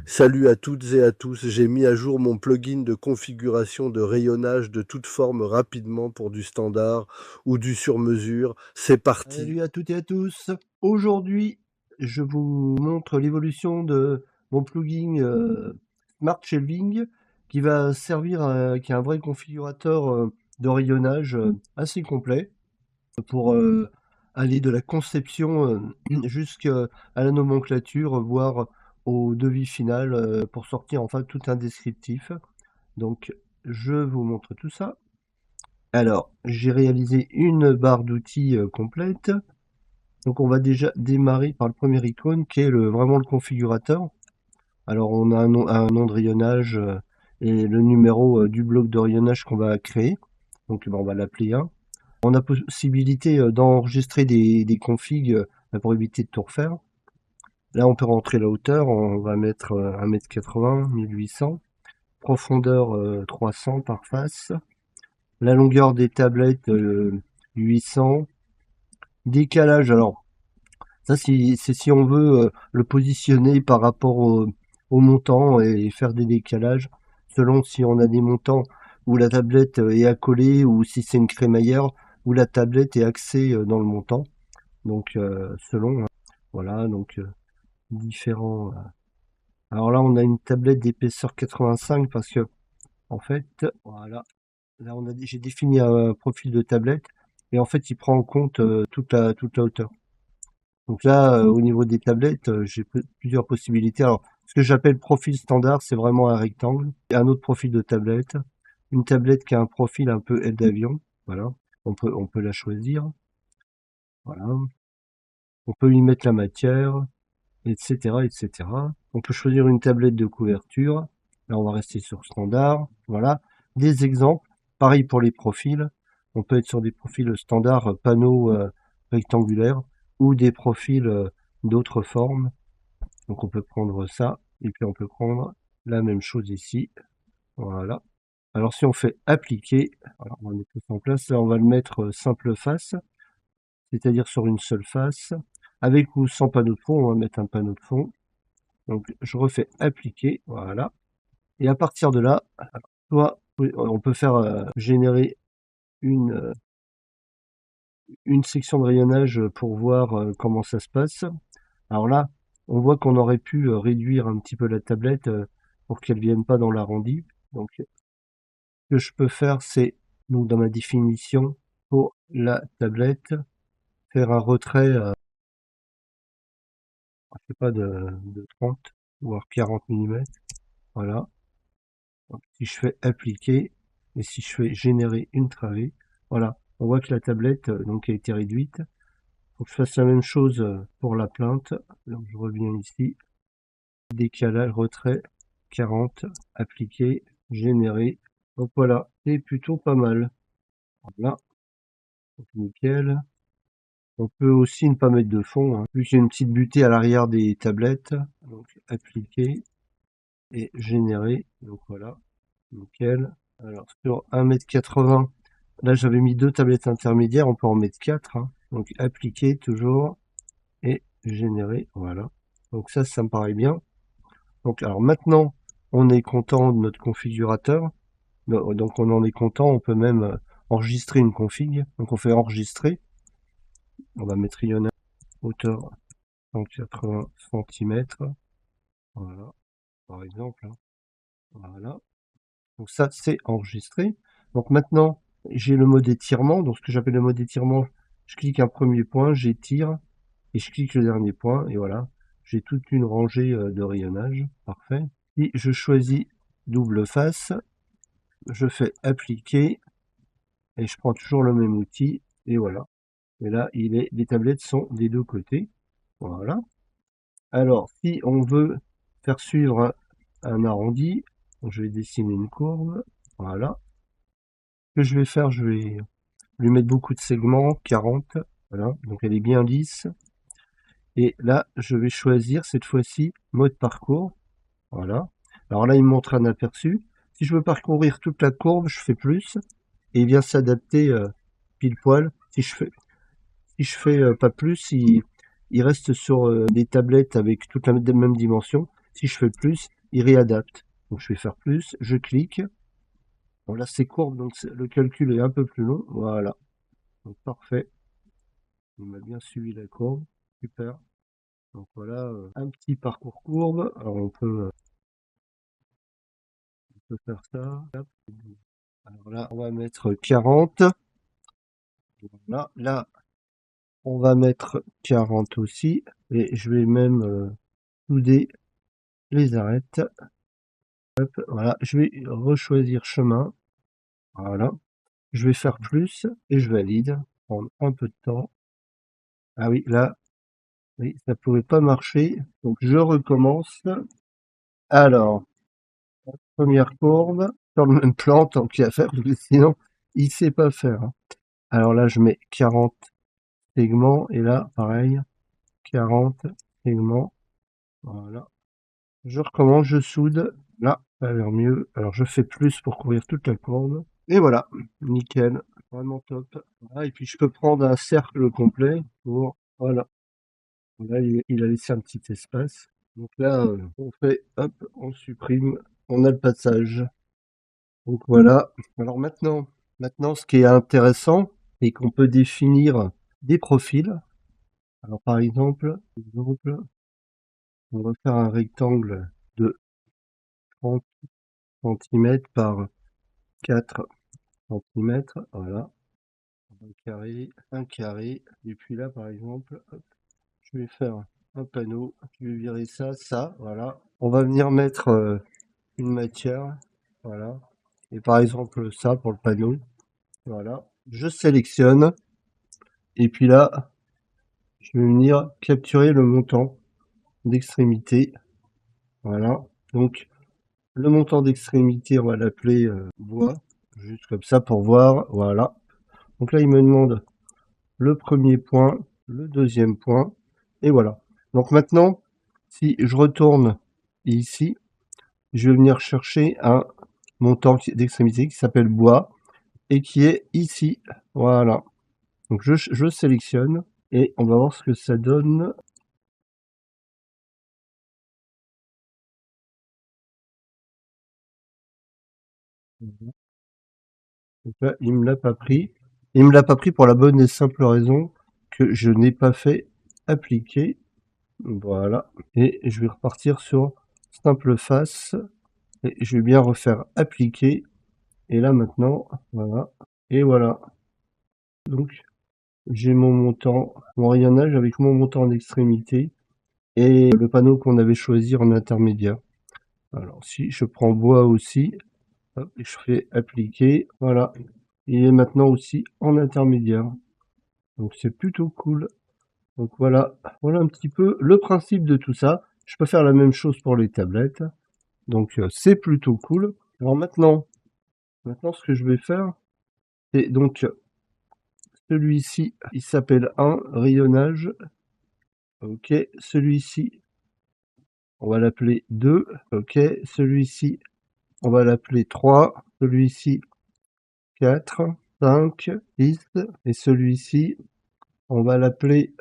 Salut à toutes et à tous, j'ai mis à jour mon plugin de configuration de rayonnage de toute forme rapidement pour du standard ou du sur-mesure. C'est parti. Salut à toutes et à tous. Aujourd'hui, je vous montre l'évolution de mon plugin Smart Shelving qui va servir qui est un vrai configurateur de rayonnage assez complet pour aller de la conception jusqu'à la nomenclature, voire au devis final pour sortir enfin tout un descriptif. Donc, je vous montre tout ça. Alors, j'ai réalisé une barre d'outils complète. Donc on va déjà démarrer par le premier icône qui est vraiment le configurateur. Alors on a un nom de rayonnage et le numéro du bloc de rayonnage qu'on va créer. Donc on va l'appeler 1. On a possibilité d'enregistrer des configs pour éviter de tout refaire. Là on peut rentrer la hauteur, on va mettre 1,80 m, 1800. Profondeur 300 par face. La longueur des tablettes 800. Décalage, alors ça, c'est si on veut le positionner par rapport au montant et faire des décalages selon si on a des montants où la tablette est accolée ou si c'est une crémaillère où la tablette est axée dans le montant. Donc selon, hein. Voilà, donc différents. Alors là, on a une tablette d'épaisseur 85 parce que en fait, voilà, là j'ai défini un profil de tablette et en fait, il prend en compte toute la hauteur. Donc là, au niveau des tablettes, j'ai plusieurs possibilités. Alors, ce que j'appelle profil standard, c'est vraiment un rectangle. Et un autre profil de tablette. Une tablette qui a un profil un peu aile d'avion. Voilà. On peut la choisir. Voilà. On peut y mettre la matière, etc., etc. On peut choisir une tablette de couverture. Là, on va rester sur standard. Voilà. Des exemples. Pareil pour les profils. On peut être sur des profils standards panneaux rectangulaires ou des profils d'autres formes. Donc on peut prendre ça et puis on peut prendre la même chose ici. Voilà. Alors si on fait appliquer, alors on va mettre tout ça en place. Là on va le mettre simple face, c'est-à-dire sur une seule face. Avec ou sans panneau de fond, on va mettre un panneau de fond. Donc je refais appliquer, voilà. Et à partir de là, soit on peut faire générer une, une section de rayonnage pour voir comment ça se passe. Alors là, on voit qu'on aurait pu réduire un petit peu la tablette pour qu'elle vienne pas dans l'arrondi. Donc, ce que je peux faire, c'est, donc dans ma définition, pour la tablette, faire un retrait, je sais pas, de 30, voire 40 mm. Voilà. Donc, si je fais appliquer, et si je fais générer une travée, voilà. On voit que la tablette, donc, a été réduite. Faut que je fasse la même chose pour la plainte. Donc, je reviens ici. Décalage, retrait, 40, appliquer, générer. Donc voilà, c'est plutôt pas mal. Voilà, donc nickel. On peut aussi ne pas mettre de fond, hein. Vu que j'ai une petite butée à l'arrière des tablettes. Donc appliquer et générer. Donc voilà, nickel. Alors sur 1,80 m, là j'avais mis deux tablettes intermédiaires, on peut en mettre 4, hein. Donc appliquer toujours et générer. Voilà. Donc ça me paraît bien. Donc alors maintenant, on est content de notre configurateur. Donc on en est content, on peut même enregistrer une config. Donc on fait enregistrer. On va mettre rayonnage hauteur 180 cm. Voilà, par exemple, hein. Voilà. Donc ça, c'est enregistré. Donc maintenant, j'ai le mode étirement. Donc ce que j'appelle le mode étirement, je clique un premier point, j'étire, et je clique le dernier point, et voilà. J'ai toute une rangée de rayonnage. Parfait. Et je choisis double face. Je fais appliquer, et je prends toujours le même outil, et voilà. Et là, les tablettes sont des deux côtés. Voilà. Alors, si on veut faire suivre un arrondi, je vais dessiner une courbe. Voilà. Ce que je vais faire, je vais lui mettre beaucoup de segments, 40. Voilà. Donc, elle est bien lisse. Et là, je vais choisir cette fois-ci mode parcours. Voilà. Alors là, il me montre un aperçu. Si je veux parcourir toute la courbe, je fais plus. Et il vient s'adapter pile poil. Si je fais pas plus, il reste sur des tablettes avec toute la même dimension. Si je fais plus, il réadapte. Donc je vais faire plus, je clique. Bon là c'est courbe, donc le calcul est un peu plus long. Voilà. Donc parfait. Il m'a bien suivi la courbe. Super. Donc voilà, un petit parcours courbe. Alors on peut faire ça. Hop. Alors là, on va mettre 40. Voilà. Là, on va mettre 40 aussi. Et je vais même souder les arêtes. Hop, voilà. Je vais rechoisir chemin. Voilà. Je vais faire plus et je valide. Prendre un peu de temps. Ah oui, là, oui, ça pouvait pas marcher. Donc je recommence. Alors, première courbe sur le même plan, tant qu'il y a à faire, parce que sinon, il sait pas faire, hein. Alors là, je mets 40 segments et là, pareil, 40 segments. Voilà. Je recommence, je soude. Là, ça a l'air mieux. Alors je fais plus pour couvrir toute la courbe. Et voilà, nickel, vraiment top. Voilà, et puis je peux prendre un cercle complet pour... Voilà. Là, il a laissé un petit espace. Donc là, on fait, hop, on supprime, on a le passage. Donc voilà. Alors maintenant, ce qui est intéressant, c'est qu'on peut définir des profils. Alors par exemple, on va faire un rectangle de 30 centimètres par 4 centimètres. Voilà. Un carré. Et puis là, par exemple, hop, je vais faire un panneau. Je vais virer ça. Voilà. On va venir mettre une matière. Voilà. Et par exemple, ça pour le panneau. Voilà. Je sélectionne. Et puis là, je vais venir capturer le montant d'extrémité. Voilà. Donc, le montant d'extrémité, on va l'appeler bois. Juste comme ça pour voir. Voilà. Donc là, il me demande le premier point, le deuxième point. Et voilà. Donc maintenant, si je retourne ici, je vais venir chercher un montant d'extrémité qui s'appelle bois et qui est ici. Voilà. Donc je sélectionne et on va voir ce que ça donne. Donc là, il me l'a pas pris. Il me l'a pas pris pour la bonne et simple raison que je n'ai pas fait appliquer. Voilà. Et je vais repartir sur simple face. Et je vais bien refaire appliquer. Et là maintenant, voilà. Et voilà. Donc j'ai mon montant, mon rayonnage avec mon montant en extrémité et le panneau qu'on avait choisi en intermédiaire. Alors si je prends bois aussi, hop, et je fais appliquer, voilà. Il est maintenant aussi en intermédiaire. Donc c'est plutôt cool. Donc voilà, voilà un petit peu le principe de tout ça. Je peux faire la même chose pour les tablettes. Donc c'est plutôt cool. Alors maintenant ce que je vais faire, c'est donc celui-ci, il s'appelle 1 rayonnage. Ok, celui-ci, on va l'appeler 2. Ok, celui-ci, on va l'appeler 3. Celui-ci, 4, 5, 6. Et celui-ci, on va l'appeler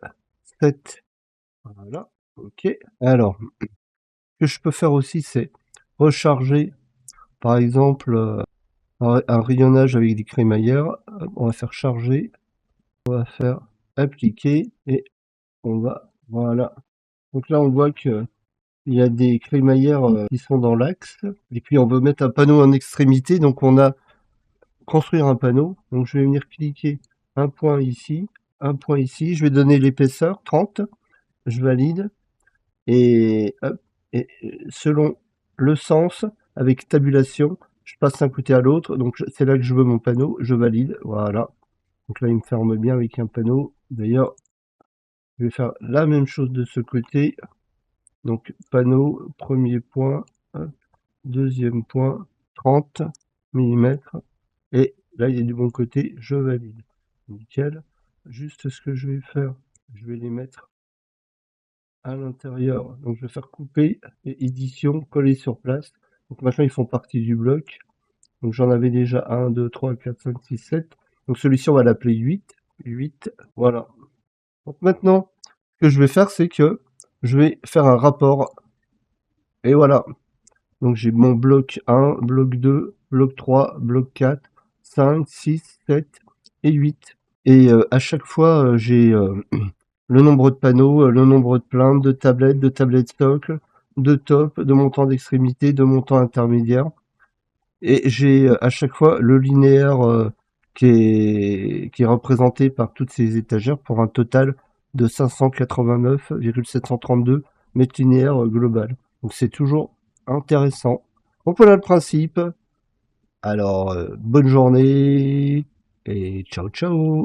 7. Voilà, ok. Alors, ce que je peux faire aussi, c'est recharger, par exemple, un rayonnage avec des crémaillères. On va faire charger, on va faire appliquer et on va, voilà. Donc là, on voit que il y a des crémaillères qui sont dans l'axe. Et puis, on veut mettre un panneau en extrémité. Donc, on a construire un panneau. Donc, je vais venir cliquer un point ici, un point ici. Je vais donner l'épaisseur 30. Je valide. Et, hop, et selon le sens, avec tabulation, je passe d'un côté à l'autre. Donc, c'est là que je veux mon panneau. Je valide. Voilà. Donc là, il me ferme bien avec un panneau. D'ailleurs, je vais faire la même chose de ce côté. Donc, panneau, premier point, hop, deuxième point, 30 mm. Et là, il est du bon côté, je valide. Nickel. Juste ce que je vais faire, je vais les mettre à l'intérieur. Donc, je vais faire couper et édition, coller sur place. Donc, maintenant, ils font partie du bloc. Donc, j'en avais déjà 1, 2, 3, 4, 5, 6, 7. Donc, celui-ci, on va l'appeler 8. 8, voilà. Donc, maintenant, ce que je vais faire, c'est que je vais faire un rapport Et voilà. Donc j'ai mon bloc 1, bloc 2, bloc 3, bloc 4, 5, 6, 7 et 8. Et à chaque fois, j'ai le nombre de panneaux, le nombre de plaintes, de tablettes stock, de top, de montant d'extrémité, de montant intermédiaire. Et j'ai à chaque fois le linéaire qui est représenté par toutes ces étagères pour un total de 589,732 mètres linéaires global. Donc c'est toujours intéressant. Donc voilà le principe. Alors bonne journée et ciao ciao.